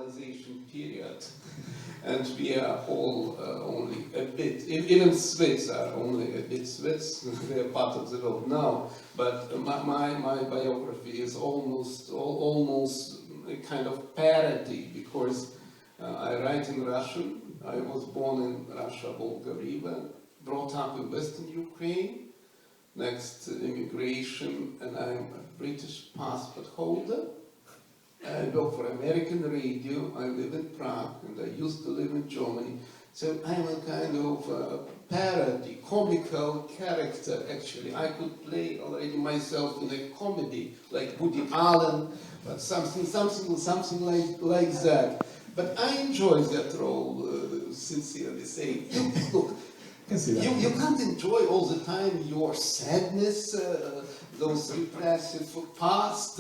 colonization period, and we are all only a bit, even Swedes are only a bit Swedes, they are part of the world now, but my biography is almost a kind of parody, because I write in Russian. I was born in Russia, Volga River, brought up in Western Ukraine, next immigration, and I'm a British passport holder. I work for American radio, I live in Prague, and I used to live in Germany. So I'm a kind of parody, comical character, actually. I could play already myself in a comedy, like Woody Allen, but something like that. But I enjoy that role, sincerely saying. Look, you can't enjoy all the time your sadness, those repressive past.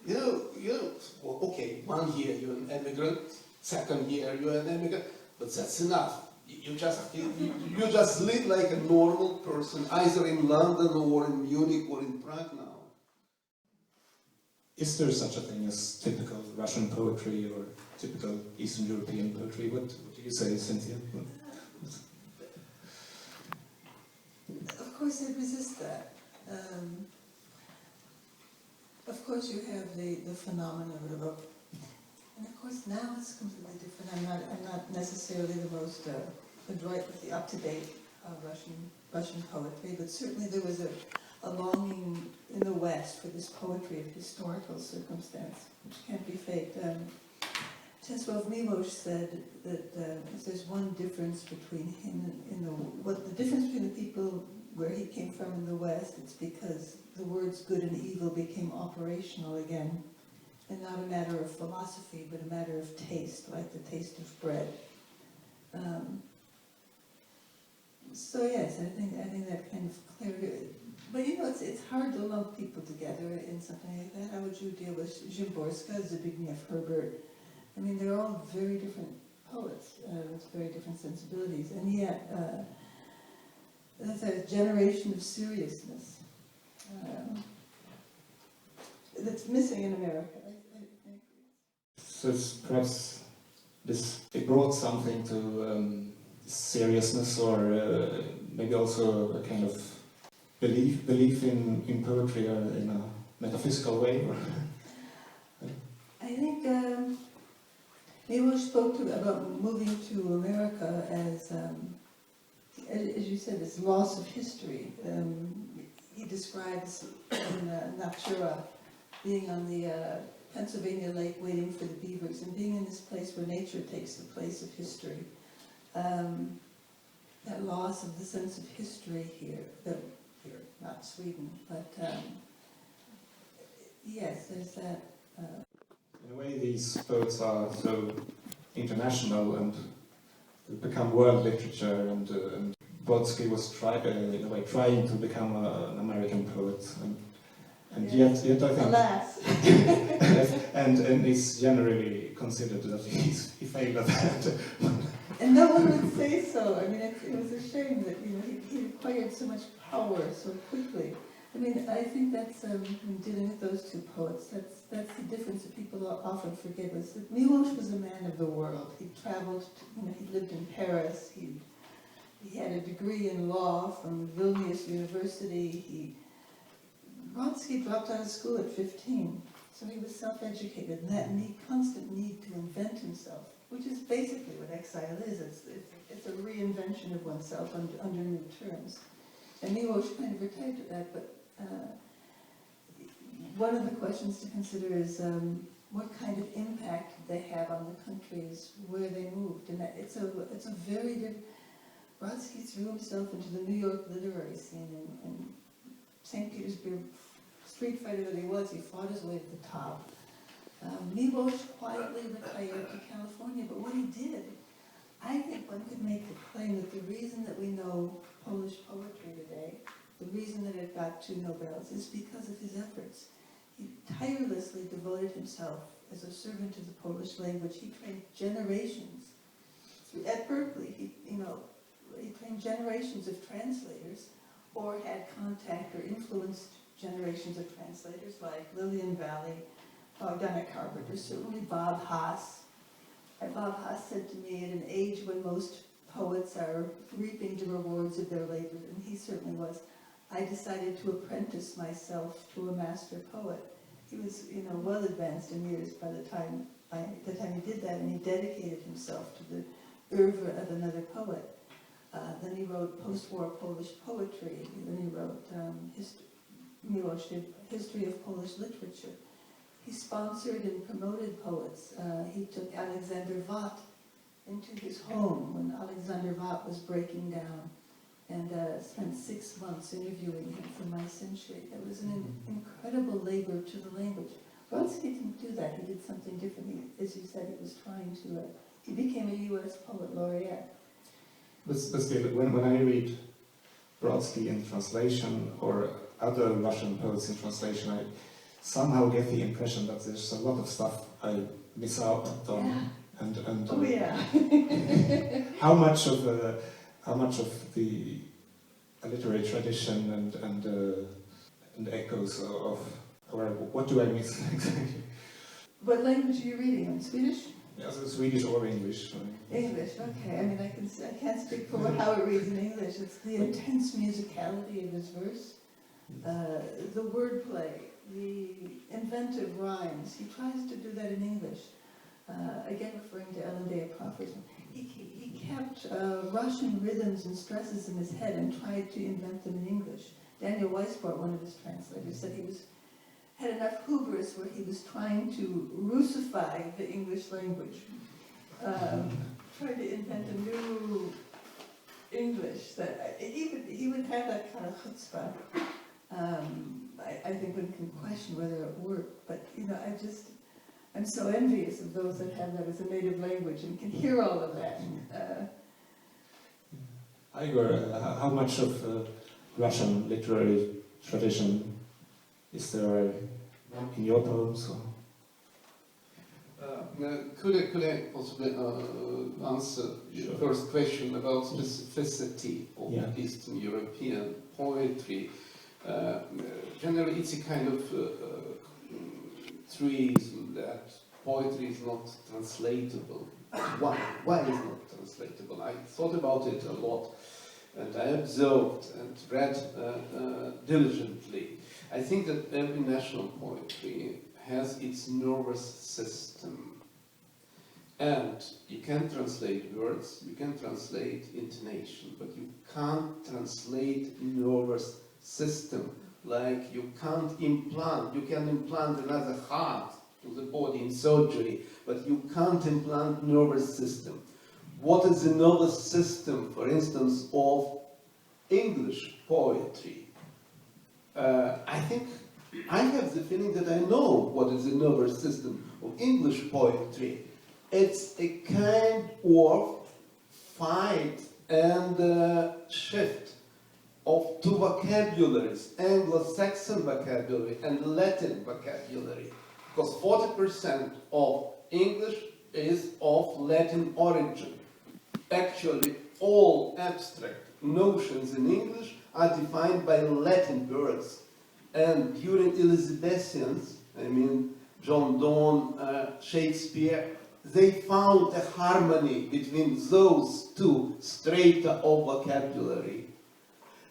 Well, okay, 1 year you're an immigrant, 2nd year you're an immigrant, but that's enough. You just live like a normal person, either in London or in Munich or in Prague now. Is there such a thing as typical Russian poetry or typical Eastern European poetry? What do you say, Cynthia? Of course, I resist that. Of course, you have the phenomenon of a, and of course now it's completely different. I'm not necessarily the most adroit with the up-to-date Russian poetry, but certainly there was a longing in the West for this poetry of historical circumstance, which can't be faked. Czesław Miłosz said that if there's one difference between him and the difference between the people where he came from in the West, it's because the words good and evil became operational again, and not a matter of philosophy, but a matter of taste, like the taste of bread. So yes, I think that kind of clarity. But it's hard to lump people together in something like that. How would you deal with Szymborska, Zbigniew Herbert? I mean, they're all very different poets with very different sensibilities, and yet that's a generation of seriousness that's missing in America. So it's perhaps it brought something to seriousness, or maybe also a kind of belief in poetry or in a metaphysical way. Or I think Miłosz spoke about moving to America as you said, as loss of history. He describes in Natura being on the Pennsylvania lake waiting for the beavers, and being in this place where nature takes the place of history. That loss of the sense of history here, not Sweden, but yes, there's that. In a way, these poets are so international and become world literature, and Brodsky was in a way trying to become an American poet, and yet I think, alas, and it's generally considered that he failed at that. And no one would say so. I mean, it was a shame that he acquired so much power so quickly. I mean, I think that's in dealing with those two poets. That's the difference that people often forget. Was that Miłosz was a man of the world. He traveled. He lived in Paris. He had a degree in law from Vilnius University. Brodsky dropped out of school at 15, so he was self-educated. And that constant need to invent himself, which is basically what exile is. It's a reinvention of oneself under new terms. And Miłosz kind of retired to that, but one of the questions to consider is what kind of impact they have on the countries where they moved. And it's a very different. Brodsky threw himself into the New York literary scene, and St. Petersburg street fighter that he was, he fought his way to the top. Miłosz quietly retired to California, but what he did, I think one could make the claim that the reason that we know Polish poetry today, the reason that it got 2 Nobels, is because of his efforts. He tirelessly devoted himself as a servant to the Polish language. He trained generations. At Berkeley, he trained generations of translators, or had contact or influenced generations of translators like Lillian Valley, Donna Carpenter, certainly Bob Haas, Bob Haas said to me, at an age when most poets are reaping the rewards of their labor, and he certainly was, I decided to apprentice myself to a master poet. He was, well advanced in years by the time he did that, and he dedicated himself to the oeuvre of another poet. Then he wrote post-war Polish poetry. Then he wrote History of Polish Literature. He sponsored and promoted poets. He took Alexander Watt into his home when Alexander Watt was breaking down, and spent 6 months interviewing him for My Century. It was an incredible labor to the language. Brodsky didn't do that. He did something different. As you said, he was trying to, he became a U.S. poet laureate. But still, when I read Brodsky in translation or other Russian poets in translation, I somehow get the impression that there's a lot of stuff I miss out on. Yeah. And Oh yeah. how much of the literary tradition and echoes of, or what do I miss exactly? What language are you reading? In Swedish? Yeah, so Swedish or English. English, okay. I mean, I can't speak for how it reads in English. It's the intense musicality of his verse, the wordplay, the inventive rhymes. He tries to do that in English. Again, referring to Ellen Day of Crawford's, he kept Russian rhythms and stresses in his head and tried to invent them in English. Daniel Weisbart, one of his translators, said he had enough hubris where he was trying to Russify the English language, trying to invent a new English. That he would have that kind of chutzpah. I think one can question whether it worked, but I'm so envious of those that have that as a native language and can hear all of that. Igor, how much of Russian literary tradition is there in your poems? Could I possibly answer your first question about specificity of Eastern European poetry? Generally, it's a kind of truism that poetry is not translatable. Why is not translatable? I thought about it a lot, and I observed and read diligently. I think that every national poetry has its nervous system. And you can translate words, you can translate intonation, but you can't translate nervous system. Like you can implant another heart to the body in surgery, but you can't implant nervous system. What is the nervous system, for instance, of English poetry? I think I have the feeling that I know what is the nervous system of English poetry. It's a kind of fight and shift of two vocabularies, Anglo-Saxon vocabulary and Latin vocabulary, because 40% of English is of Latin origin. Actually, all abstract notions in English are defined by Latin words. And during Elizabethans, John Donne, Shakespeare, they found a harmony between those two strata of vocabulary.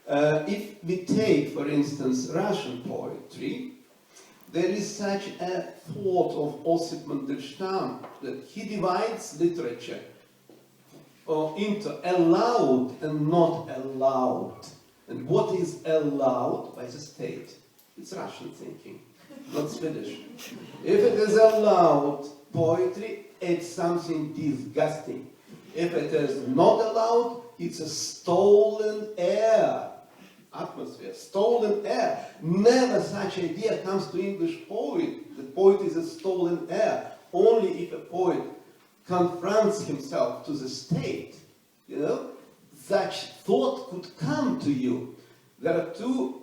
If we take, for instance, Russian poetry, there is such a thought of Osip Mandelstam that he divides literature into allowed and not allowed. And what is allowed by the state? It's Russian thinking, not Swedish. If it is allowed poetry, it's something disgusting. If it is not allowed, it's a stolen air. Atmosphere, stolen air. Never such idea comes to English poet. The poet is a stolen air. Only if a poet confronts himself to the state, such thought could come to you. There are two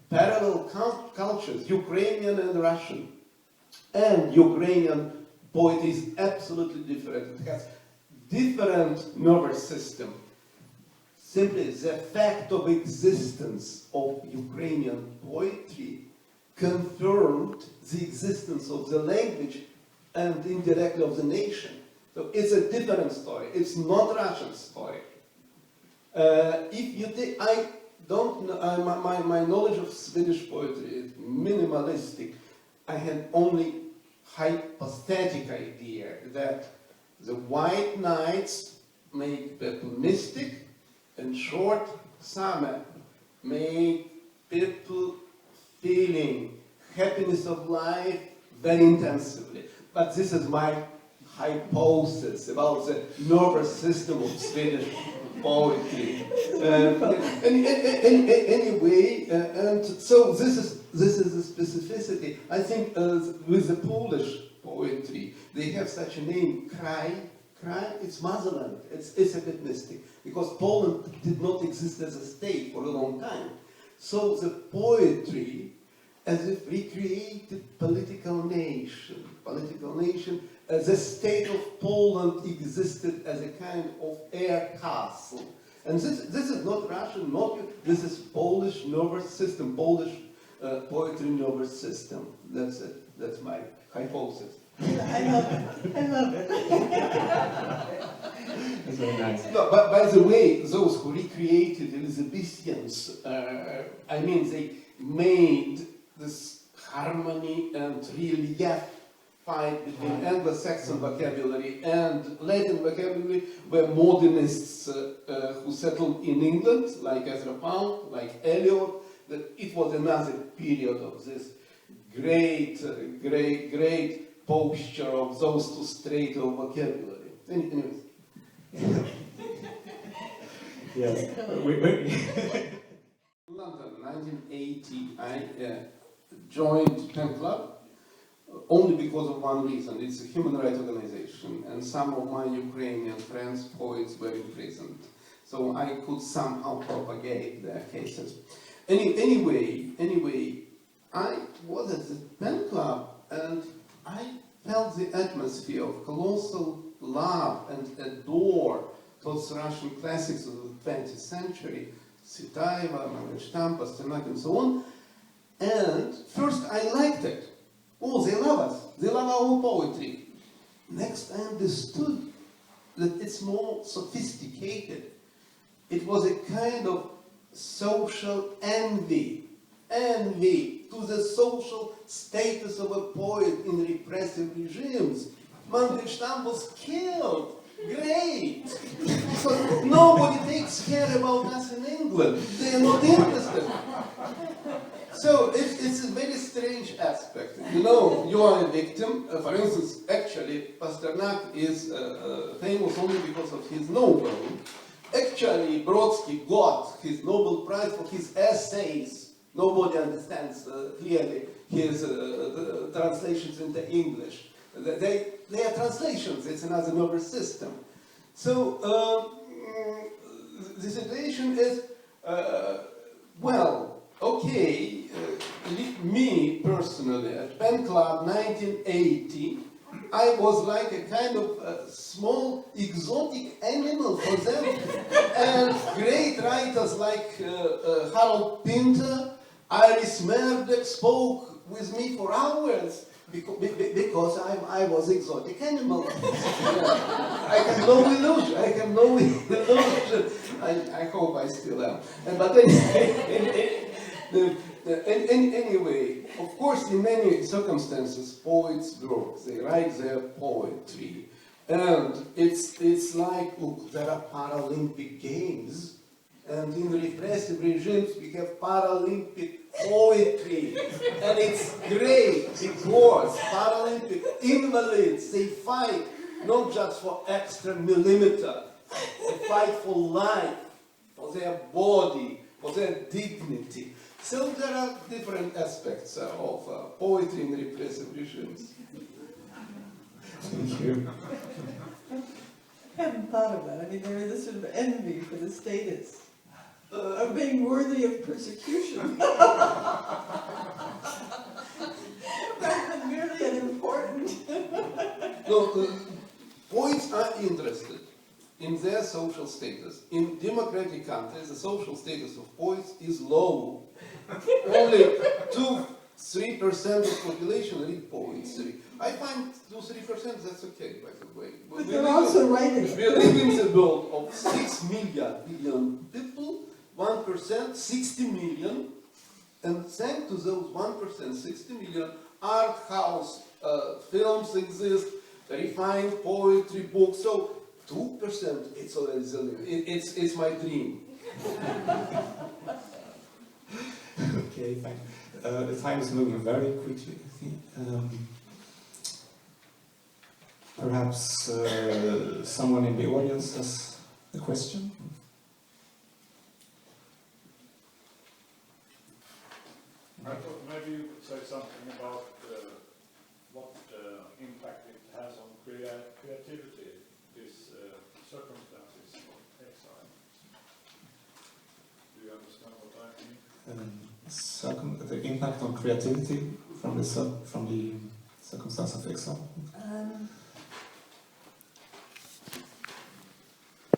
parallel cultures, Ukrainian and Russian. And Ukrainian poetry is absolutely different. It has different nervous system. Simply the fact of existence of Ukrainian poetry confirmed the existence of the language and indirectly of the nation. So it's a different story. It's not Russian story. If you take, I don't know, my knowledge of Swedish poetry is minimalistic. I had only hypostatic idea that the white nights make people mystic, and short summer make people feeling happiness of life very intensively. But this is my hypothesis about the nervous system of Swedish poetry. Anyway, and so this is the specificity. I think with the Polish poetry, they have such a name, Kraj. Kraj, it's motherland. It's a bit mystic because Poland did not exist as a state for a long time. So the poetry, as if recreated political nation, the state of Poland existed as a kind of air castle. And this is not Russian, this is Polish nervous system, Polish poetry nervous system. That's it. That's my hypothesis. I love it. I love it. That's very nice. No, but by the way, those who recreated Elizabethans, I mean, they made this harmony and relief fight between Anglo-Saxon vocabulary and Latin vocabulary, where modernists who settled in England, like Ezra Pound, like Eliot, that it was another period of this great posture of those two straight of vocabulary. Anyways. Yes. London, 1980, I joined Pen Club only because of one reason. It's a human rights organization, and some of my Ukrainian friends, poets, were imprisoned. So I could somehow propagate their cases. Anyway, I was at the Pen Club, and I felt the atmosphere of colossal love and adore towards Russian classics of the 20th century, Tsvetaeva, Mandelstam, Pasternak, and so on. And first I liked it. Oh, they love us. They love our poetry. Next, I understood that it's more sophisticated. It was a kind of social envy to the social status of a poet in repressive regimes. Mandelstam was killed. Great! Because nobody takes care about us in England. They are not interested. So it's a very strange aspect. You know, you are a victim. For instance, actually, Pasternak is famous only because of his Nobel. Actually, Brodsky got his Nobel Prize for his essays. Nobody understands clearly his translations into English. They are translations, it's another nervous system. So, the situation is, well, okay, me personally, at Pen Club 1980, I was like a kind of small exotic animal for them. And great writers like Harold Pinter, Iris Murdoch spoke with me for hours. Because I was exotic animal. I have no illusion. I hope I still am. But anyway, of course, in many circumstances, poets work. They write their poetry. And it's like, look, there are Paralympic Games. And in repressive regimes, we have Paralympic poetry. And it's great because Paralympic invalids, they fight not just for extra millimeter, they fight for life, for their body, for their dignity. So there are different aspects of poetry in repressive regimes. Thank you. I hadn't thought of that. I mean, there is a sort of envy for the status of being worthy of persecution. Rather than merely an important. No, poets are interested in their social status. In democratic countries, the social status of poets is low. Only 2 3% of population read poetry. I find 2-3%, that's okay, by the way. But they're also writing. We live in the world of 6 billion people, 1%, 60 million, and thanks to those 1%, 60 million, art house films exist, refined poetry books, so 2%, it's already the limit. It's my dream. Okay, fine. The time is moving very quickly. Perhaps someone in the audience has a question? I thought maybe you could say something about what impact it has on creativity, these circumstances of exile. Do you understand what I mean? The impact on creativity from the circumstance of exile?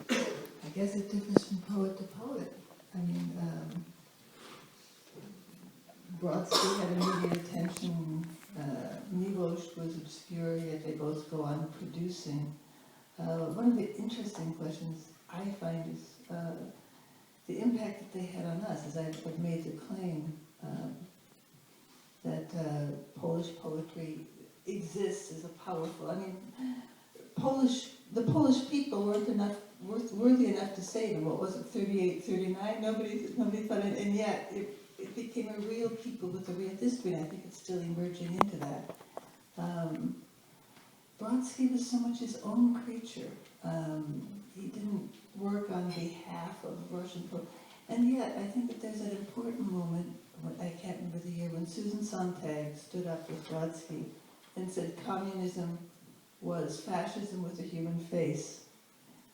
I guess it differs from poet to poet. I mean, Brodsky had immediate attention, Miłosz was obscure, yet they both go on producing. One of the interesting questions I find is the impact that they had on us, as I've made the claim that Polish poetry exists as a powerful, I mean, the Polish people weren't worthy enough to say them. What was it, 38, 39? Nobody thought it, and yet it became a real people with a real history, and I think it's still emerging into that. Brodsky was so much his own creature. He didn't work on behalf of Russian poetry. And yet, I think that there's an important moment, I can't remember the year, when Susan Sontag stood up with Brodsky and said communism was fascism with a human face,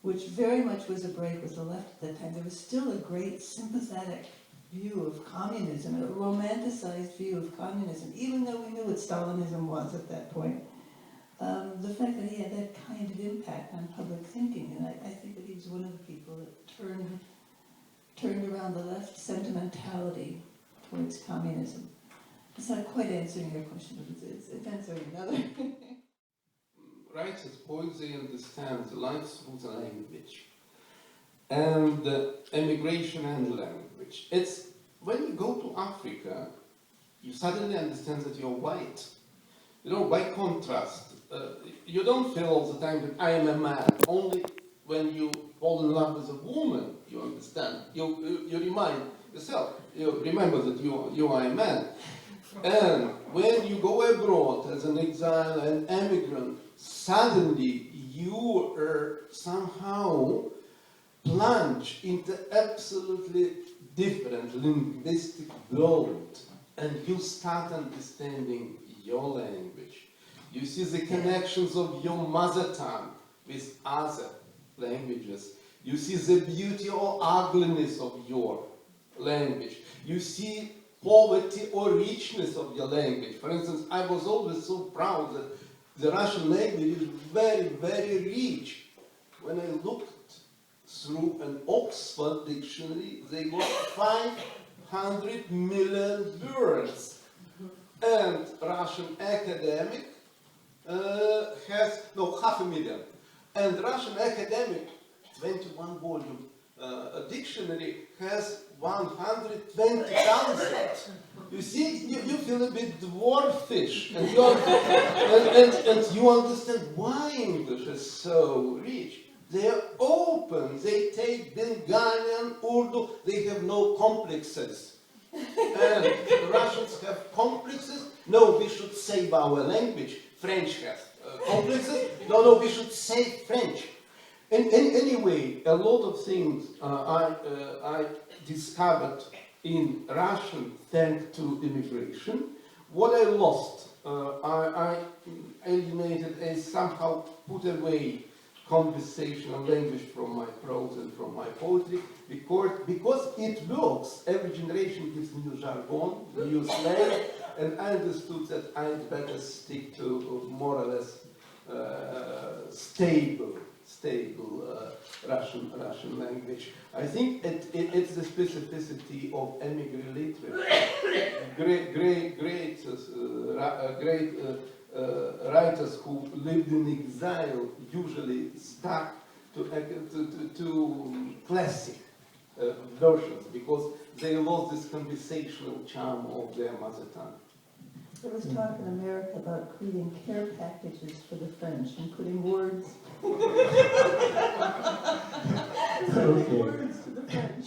which very much was a break with the left at that time. There was still a great sympathetic view of communism, a romanticized view of communism, even though we knew what Stalinism was at that point. The fact that he had that kind of impact on public thinking, and I think that he was one of the people that turned around the left sentimentality towards communism. It's not quite answering your question, but it's answering another. Writers, poets, they understand life through the language. And emigration and language. It's when you go to Africa, you suddenly understand that you're white. You know, by contrast, you don't feel all the time that I am a man. Only when you fall in love with a woman, you understand. You remind yourself, you remember that you are a man. And when you go abroad as an exile and emigrant, suddenly you are somehow plunged into absolutely different linguistic world, and you start understanding your language. You see the connections of your mother tongue with other languages. You see the beauty or ugliness of your language. You see poverty or richness of your language. For instance, I was always so proud that the Russian language is very, very rich. When I looked through an Oxford dictionary, they got 500 million words. And Russian academic has, no, 500,000. And Russian academic, 21 volume dictionary has 120,000. You see, you feel a bit dwarfish, and you understand why English is so rich. They are open, they take Bengalian, Urdu, they have no complexes. And the Russians have complexes. No, we should save our language. French has complexes. No, we should save French. And anyway, a lot of things I discovered in Russian thanks to immigration. What I lost, I alienated and somehow put away conversational language from my prose and from my poetry because it works. Every generation gives new jargon, new slang, and I understood that I'd better stick to more or less stable Russian language. I think it's the specificity of emigrant literature. Great writers who lived in exile usually stuck to classic versions because they lost this conversational charm of their mother tongue. There was talk in America about creating care packages for the French and putting words, Okay. words to the French.